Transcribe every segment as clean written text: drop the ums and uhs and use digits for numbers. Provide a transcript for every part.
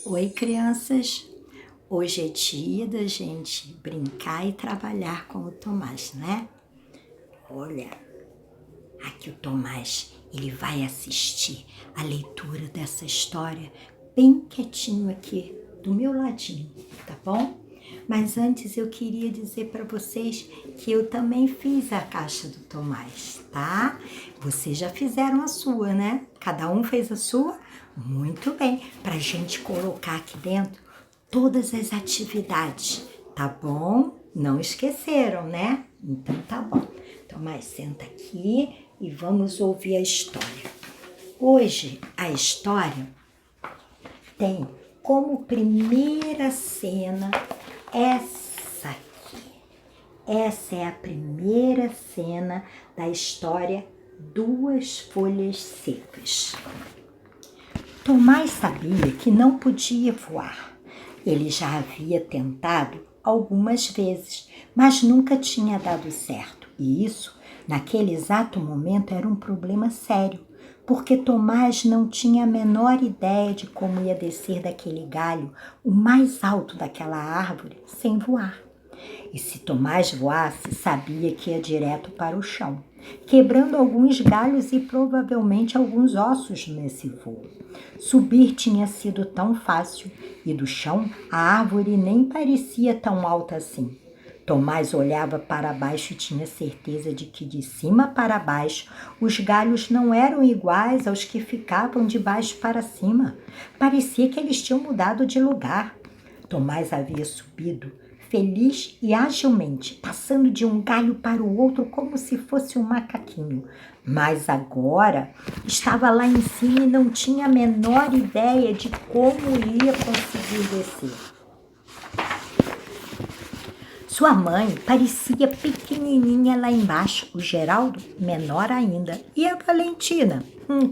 Oi, crianças! Hoje é dia da gente brincar e trabalhar com o Tomás, né? Olha, aqui o Tomás, ele vai assistir a leitura dessa história bem quietinho aqui, do meu ladinho, tá bom? Mas antes eu queria dizer para vocês que eu também fiz a caixa do Tomás, tá? Vocês já fizeram a sua, né? Cada um fez a sua? Muito bem, pra gente colocar aqui dentro todas as atividades, tá bom? Não esqueceram, né? Então tá bom. Tomás, senta aqui e vamos ouvir a história. Hoje a história tem como primeira cena essa aqui. Essa é a primeira cena da história Duas Folhas Secas. Tomás sabia que não podia voar. Ele já havia tentado algumas vezes, mas nunca tinha dado certo. E isso, naquele exato momento, era um problema sério, porque Tomás não tinha a menor ideia de como ia descer daquele galho, o mais alto daquela árvore, sem voar. E se Tomás voasse, sabia que ia direto para o chão, quebrando alguns galhos e provavelmente alguns ossos nesse voo. Subir tinha sido tão fácil, e do chão a árvore nem parecia tão alta assim. Tomás olhava para baixo e tinha certeza de que de cima para baixo os galhos não eram iguais aos que ficavam de baixo para cima. Parecia que eles tinham mudado de lugar. Tomás havia subido feliz e agilmente, passando de um galho para o outro como se fosse um macaquinho. Mas agora estava lá em cima e não tinha a menor ideia de como ia conseguir descer. Sua mãe parecia pequenininha lá embaixo, o Geraldo menor ainda, e a Valentina,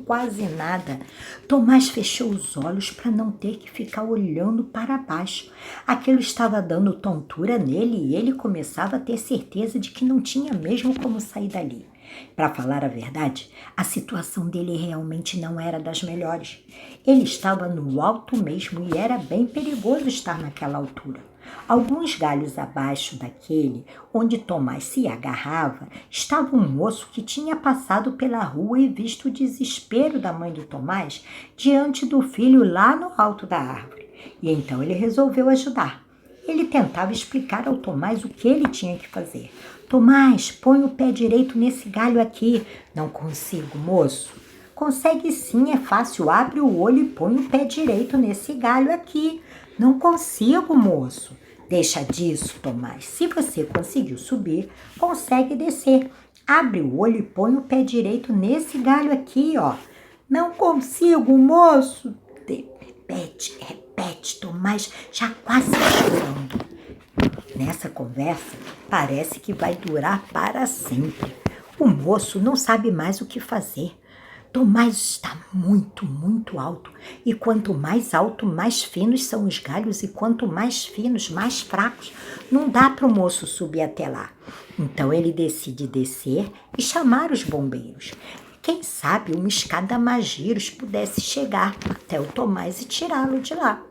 quase nada. Tomás fechou os olhos para não ter que ficar olhando para baixo. Aquilo estava dando tontura nele e ele começava a ter certeza de que não tinha mesmo como sair dali. Para falar a verdade, a situação dele realmente não era das melhores. Ele estava no alto mesmo e era bem perigoso estar naquela altura. Alguns galhos abaixo daquele onde Tomás se agarrava, estava um moço que tinha passado pela rua e visto o desespero da mãe do Tomás diante do filho lá no alto da árvore. E então ele resolveu ajudar. Ele tentava explicar ao Tomás o que ele tinha que fazer. Tomás, põe o pé direito nesse galho aqui. Não consigo, moço. Consegue sim, é fácil. Abre o olho e põe o pé direito nesse galho aqui. Não consigo, moço. Deixa disso, Tomás. Se você conseguiu subir, consegue descer. Abre o olho e põe o pé direito nesse galho aqui, ó. Não consigo, moço. Repete, Tomás, já quase chorando. Nessa conversa, parece que vai durar para sempre. O moço não sabe mais o que fazer. Tomás está muito, muito alto. E quanto mais alto, mais finos são os galhos. E quanto mais finos, mais fracos. Não dá para o moço subir até lá. Então ele decide descer e chamar os bombeiros. Quem sabe uma escada Magiros pudesse chegar até o Tomás e tirá-lo de lá.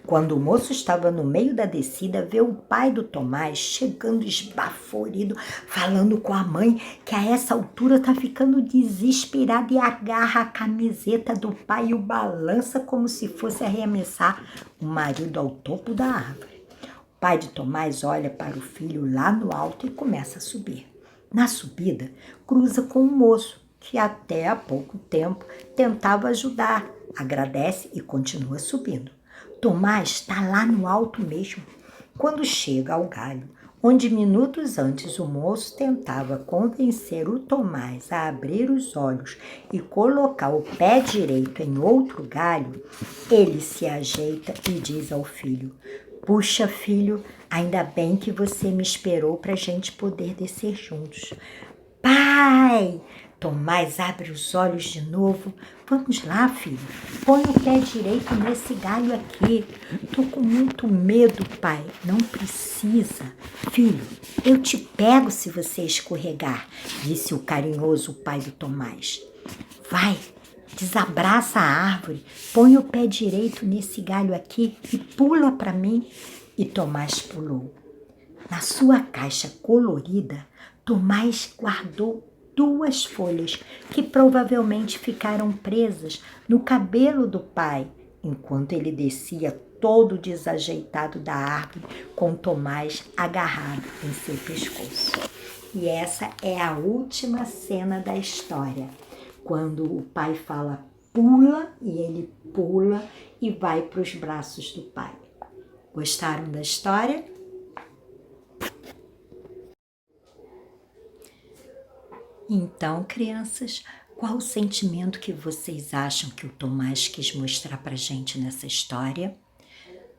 Quando o moço estava no meio da descida, vê o pai do Tomás chegando esbaforido, falando com a mãe que a essa altura está ficando desesperado e agarra a camiseta do pai e o balança como se fosse arremessar o marido ao topo da árvore. O pai de Tomás olha para o filho lá no alto e começa a subir. Na subida, cruza com um moço que até há pouco tempo tentava ajudar, agradece e continua subindo. Tomás está lá no alto mesmo. Quando chega ao galho, onde minutos antes o moço tentava convencer o Tomás a abrir os olhos e colocar o pé direito em outro galho, ele se ajeita e diz ao filho: "Puxa, filho, ainda bem que você me esperou para a gente poder descer juntos." "Pai!" Tomás abre os olhos de novo. "Vamos lá, filho. Põe o pé direito nesse galho aqui." "Tô com muito medo, pai." "Não precisa. Filho, eu te pego se você escorregar," disse o carinhoso pai do Tomás. "Vai, desabraça a árvore, põe o pé direito nesse galho aqui e pula para mim. E Tomás pulou. Na sua caixa colorida, Tomás guardou 2 folhas que provavelmente ficaram presas no cabelo do pai, enquanto ele descia todo desajeitado da árvore com Tomás agarrado em seu pescoço. E essa é a última cena da história, quando o pai fala pula e ele pula e vai para os braços do pai. Gostaram da história? Então, crianças, qual o sentimento que vocês acham que o Tomás quis mostrar pra gente nessa história?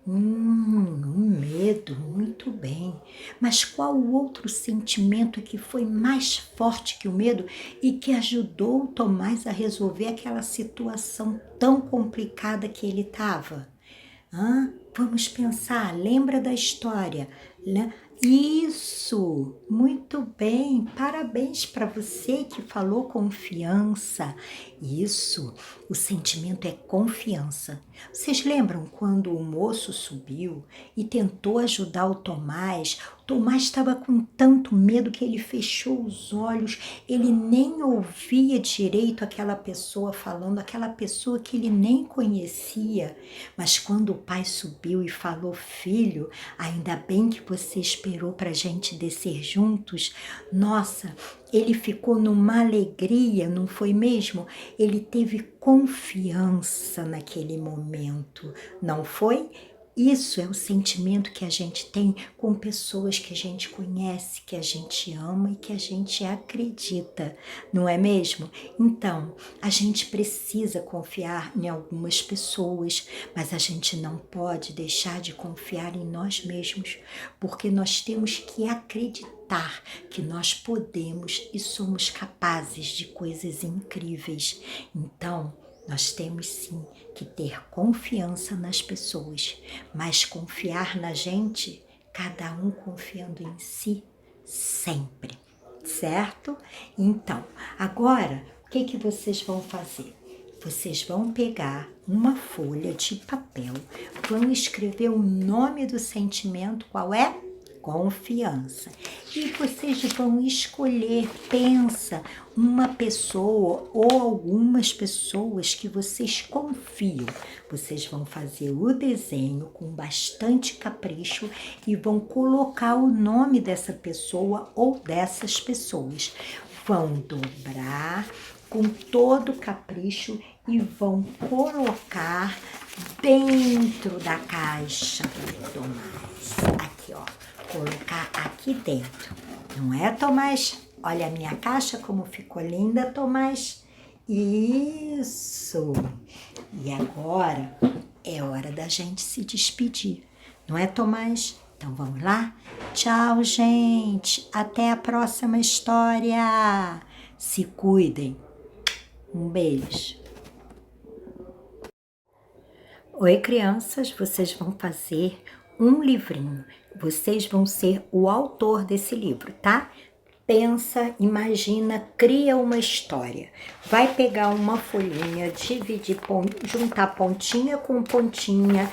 Um medo, muito bem. Mas qual o outro sentimento que foi mais forte que o medo e que ajudou o Tomás a resolver aquela situação tão complicada que ele estava? Vamos pensar, lembra da história, né? Isso, muito bem, parabéns para você que falou confiança. Isso, o sentimento é confiança. Vocês lembram quando o moço subiu e tentou ajudar o Tomás? O Tomás estava com tanto medo que ele fechou os olhos, ele nem ouvia direito aquela pessoa falando, aquela pessoa que ele nem conhecia. Mas quando o pai subiu e falou, filho, ainda bem que você esperou para a gente descer juntos. Nossa, ele ficou numa alegria, não foi mesmo? Ele teve confiança naquele momento, não foi? Isso é o sentimento que a gente tem com pessoas que a gente conhece, que a gente ama e que a gente acredita, não é mesmo? Então, a gente precisa confiar em algumas pessoas, mas a gente não pode deixar de confiar em nós mesmos, porque nós temos que acreditar que nós podemos e somos capazes de coisas incríveis. Então, nós temos sim que ter confiança nas pessoas, mas confiar na gente, cada um confiando em si sempre, certo? Então, agora, o que vocês vão fazer? Vocês vão pegar uma folha de papel, vão escrever o nome do sentimento, qual é? Confiança. E vocês vão escolher, pensa, uma pessoa ou algumas pessoas que vocês confiam. Vocês vão fazer o desenho com bastante capricho e vão colocar o nome dessa pessoa ou dessas pessoas. Vão dobrar com todo capricho e vão colocar dentro da caixa do Tomás. Aqui, ó. Colocar aqui dentro, não é, Tomás? Olha a minha caixa como ficou linda, Tomás. Isso! E agora é hora da gente se despedir, não é, Tomás? Então vamos lá? Tchau, gente! Até a próxima história! Se cuidem! Um beijo! Oi, crianças! Vocês vão fazer um livrinho. Vocês vão ser o autor desse livro, tá? Pensa, imagina, cria uma história. Vai pegar uma folhinha, dividir, juntar pontinha com pontinha,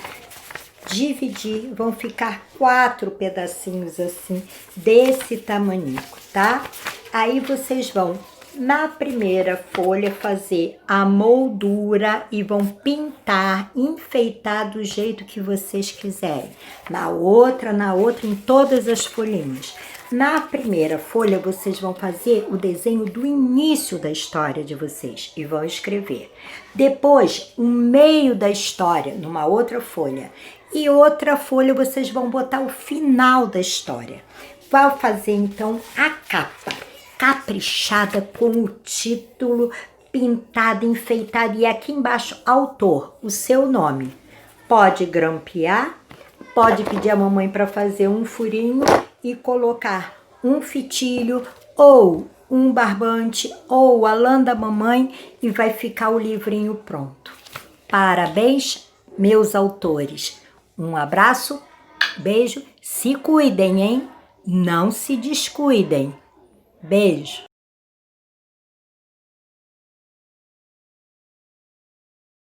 dividir, vão ficar 4 pedacinhos assim, desse tamanico, tá? Aí vocês vão, na primeira folha, fazer a moldura e vão pintar, enfeitar do jeito que vocês quiserem. Na outra, em todas as folhinhas. Na primeira folha, vocês vão fazer o desenho do início da história de vocês e vão escrever. Depois, o meio da história, numa outra folha. E outra folha, vocês vão botar o final da história. Vai fazer, então, a capa. Caprichada com o título, pintada, enfeitada e aqui embaixo, autor, o seu nome. Pode grampear, pode pedir a mamãe para fazer um furinho e colocar um fitilho ou um barbante ou a lã da mamãe e vai ficar o livrinho pronto. Parabéns, meus autores. Um abraço, beijo, se cuidem, hein? Não se descuidem. Beijo!